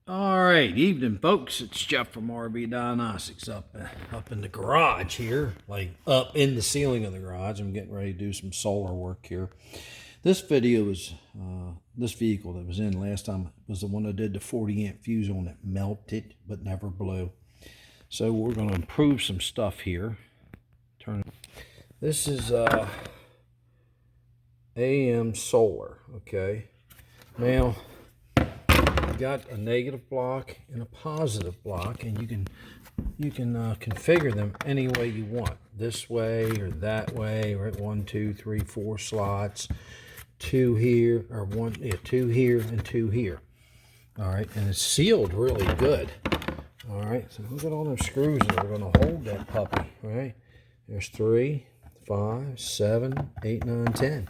All right, evening, folks. It's Jeff from RV Diagnostics up in the garage here, like up in the ceiling of the garage. I'm getting ready to do some solar work here. This video is this vehicle that was in last time was the one I did the 40 amp fuse on that melted but never blew. So we're going to improve some stuff here. This is AM solar. Okay, now got a negative block and a positive block, and you can configure them any way you want, this way or that way, or at 1 2 3 4 slots, two here, or two here and two here. All right, and it's sealed really good. All right, so look at all them screws that are going to hold that puppy. Right, there's 3 5 7 8 9 10.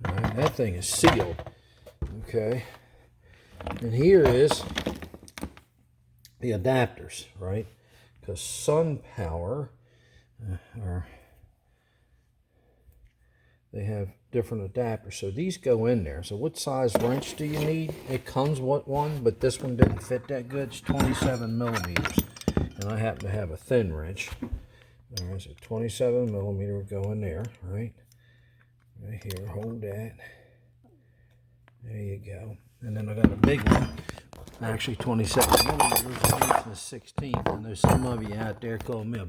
All right, that thing is sealed. Okay, and here is the adapters, right? Because SunPower, they have different adapters. So these go in there. So what size wrench do you need? It comes with one, but this one didn't fit that good. It's 27 millimeters. And I happen to have a thin wrench. All right, so 27 millimeter would go in there, right? Right here, hold that. There you go. And then I got a big one. Actually 27 millimeters, the 16. I know some of you out there call me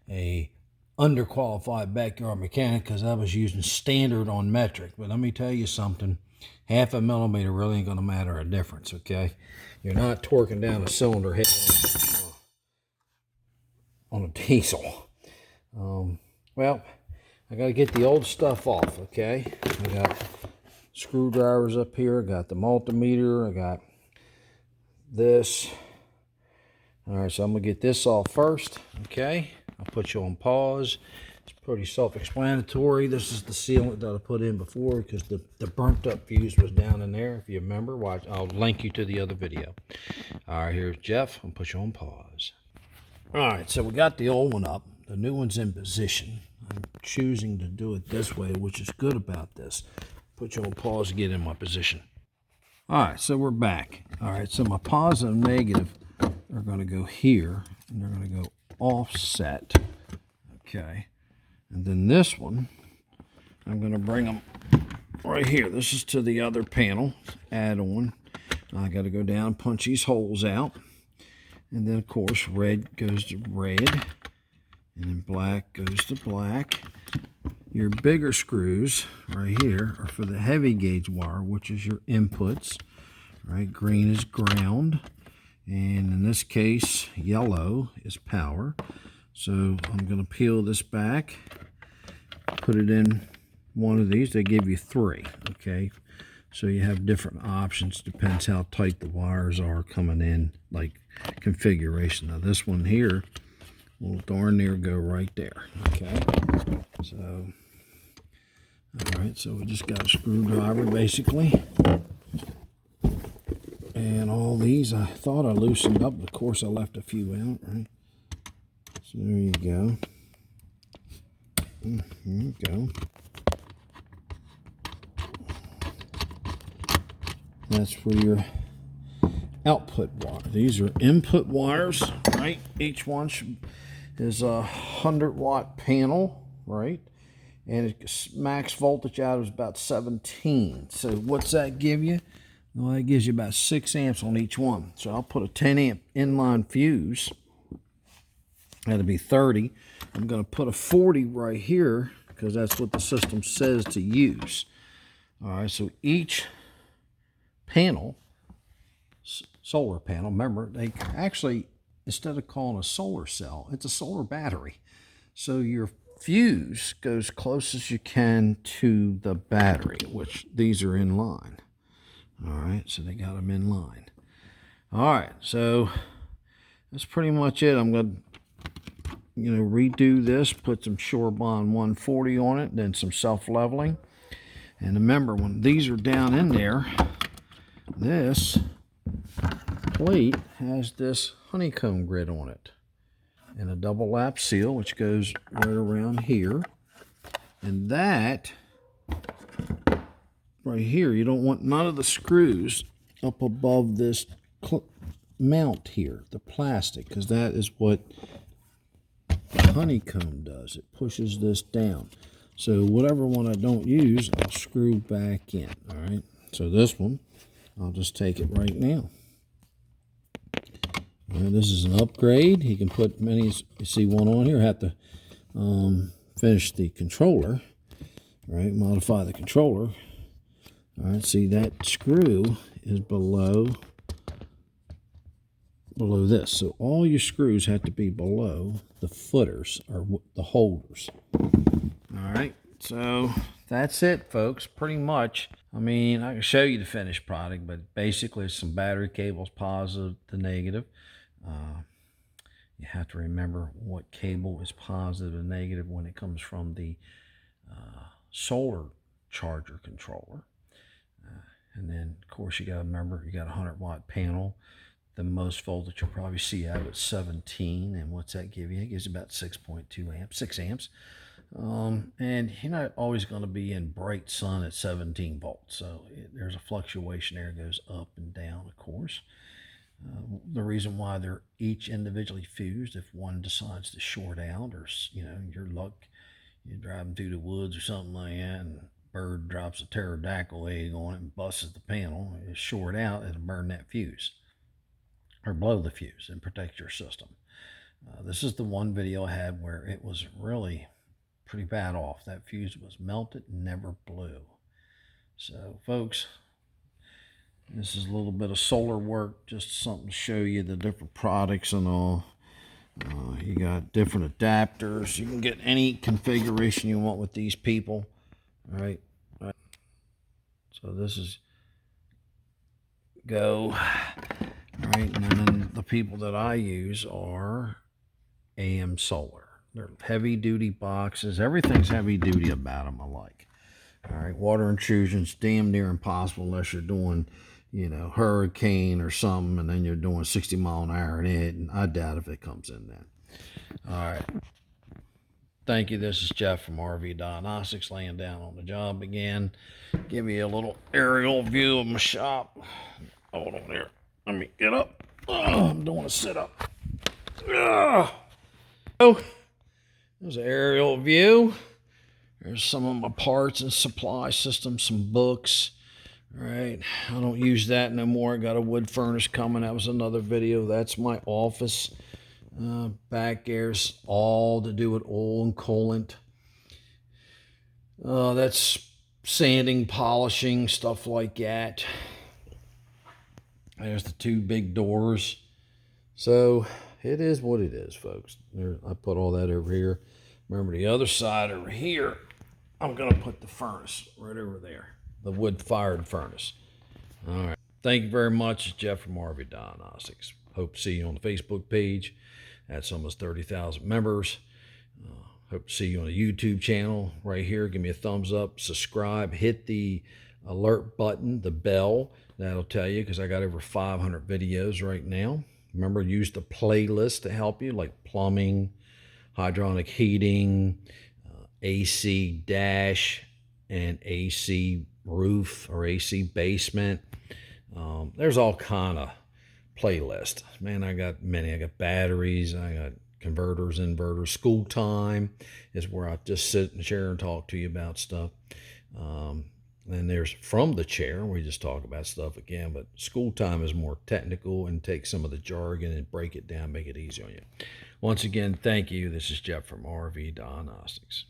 a underqualified backyard mechanic because I was using standard on metric. But let me tell you something, half a millimeter really ain't going to matter a difference, okay? You're not torquing down a cylinder head on a diesel. Well, I got to get the old stuff off, okay? I got screwdrivers up here. I got the multimeter. I got this. All right, so I'm going to get this off first, okay? I'll put you on pause. It's pretty self-explanatory. This is the sealant that I put in before because the burnt up fuse was down in there. If you remember, watch. I'll link you to the other video. All right, here's Jeff. I'll put you on pause. All right, so we got the old one up. The new one's in position. I'm choosing to do it this way, which is good about this. Put you on pause to get in my position. All right, so we're back. All right, so my positive and negative are going to go here, and they're going to go offset. Okay, and then this one, I'm going to bring them right here. This is to the other panel, add on. I got to go down and punch these holes out. And then, of course, red goes to red, and then black goes to black. Your bigger screws right here are for the heavy gauge wire, which is your inputs. Right, green is ground, and in this case, yellow is power. So I'm going to peel this back, put it in one of these. They give you 3, okay? So you have different options, depends how tight the wires are coming in, like configuration. Now this one here will darn near go right there, okay? So, all right, so we just got a screwdriver basically. And all these, I thought I loosened up. Of course, I left a few out, right? So there you go. Here you go. That's for your output wire. These are input wires, right? Each one is a 100-watt panel, right? And its max voltage out is about 17. So what's that give you? Well, that gives you about 6 amps on each one. So I'll put a 10 amp inline fuse. That'll be 30. I'm going to put a 40 right here because that's what the system says to use. All right, so each panel, solar panel, remember, they actually, instead of calling a solar cell, it's a solar battery. So your fuse goes close as you can to the battery, which these are in line. All right, so they got them in line. All right, so that's pretty much it. I'm going to, redo this, put some Shorebond 140 on it, then some self-leveling. And remember, when these are down in there, this plate has this honeycomb grid on it and a double lap seal, which goes right around here. And that right here, you don't want none of the screws up above this mount here, the plastic, because that is what the honeycomb does. It pushes this down. So whatever one I don't use, I'll screw back in. All right. So this one, I'll just take it right now. And this is an upgrade. He can put many. You see one on here. I have to finish the controller. All right. Modify the controller. All right. See, that screw is below this. So all your screws have to be below the footers or the holders. All right. So that's it, folks. Pretty much. I mean, I can show you the finished product, but basically it's some battery cables, positive to negative. You have to remember what cable is positive and negative when it comes from the solar charger controller. And then, of course, you got to remember you got a 100-watt panel. The most voltage you'll probably see out of it's 17. And what's that give you? It gives about 6.2 amps, 6 amps. And you're not always going to be in bright sun at 17 volts. So there's a fluctuation there. It goes up and down, of course. The reason why they're each individually fused, if one decides to short out, or your luck, you're driving through the woods or something like that, and a bird drops a pterodactyl egg on it and busts the panel, it short out, it'll burn that fuse or blow the fuse and protect your system. This is the one video I had where it was really pretty bad off. That fuse was melted, never blew. So, folks, this is a little bit of solar work, just something to show you the different products and all. You got different adapters. You can get any configuration you want with these people. All right. So this is go. All right. And then the people that I use are AM Solar. They're heavy duty boxes. Everything's heavy duty about them, I like. All right. Water intrusion's damn near impossible unless you're doing, hurricane or something, and then you're doing 60 mile an hour in it, and I doubt if it comes in then. All right. Thank you. This is Jeff from RV Diagnostics, laying down on the job again. Give you a little aerial view of my shop. Hold on there. Let me get up. Oh, I'm doing a sit-up. Oh, there's an aerial view. There's some of my parts and supply systems, some books. All right, I don't use that no more. I got a wood furnace coming. That was another video. That's my office. Back there's all to do with oil and coolant. That's sanding, polishing, stuff like that. There's the two big doors. So it is what it is, folks. I put all that over here. Remember the other side over here, I'm going to put the furnace right over there. The wood-fired furnace. All right. Thank you very much. It's Jeff from RV Diagnostics. Hope to see you on the Facebook page. That's almost 30,000 members. Hope to see you on the YouTube channel right here. Give me a thumbs up, subscribe, hit the alert button, the bell. That'll tell you, because I got over 500 videos right now. Remember, use the playlist to help you, like plumbing, hydronic heating, AC dash, and AC roof or AC basement. There's all kind of playlist. Man, I got many. I got batteries, I got converters, inverters. School time is where I just sit in the chair and talk to you about stuff. And there's from the chair, we just talk about stuff again, but school time is more technical and take some of the jargon and break it down, make it easy on you. Once again, thank you. This is Jeff from RV Diagnostics.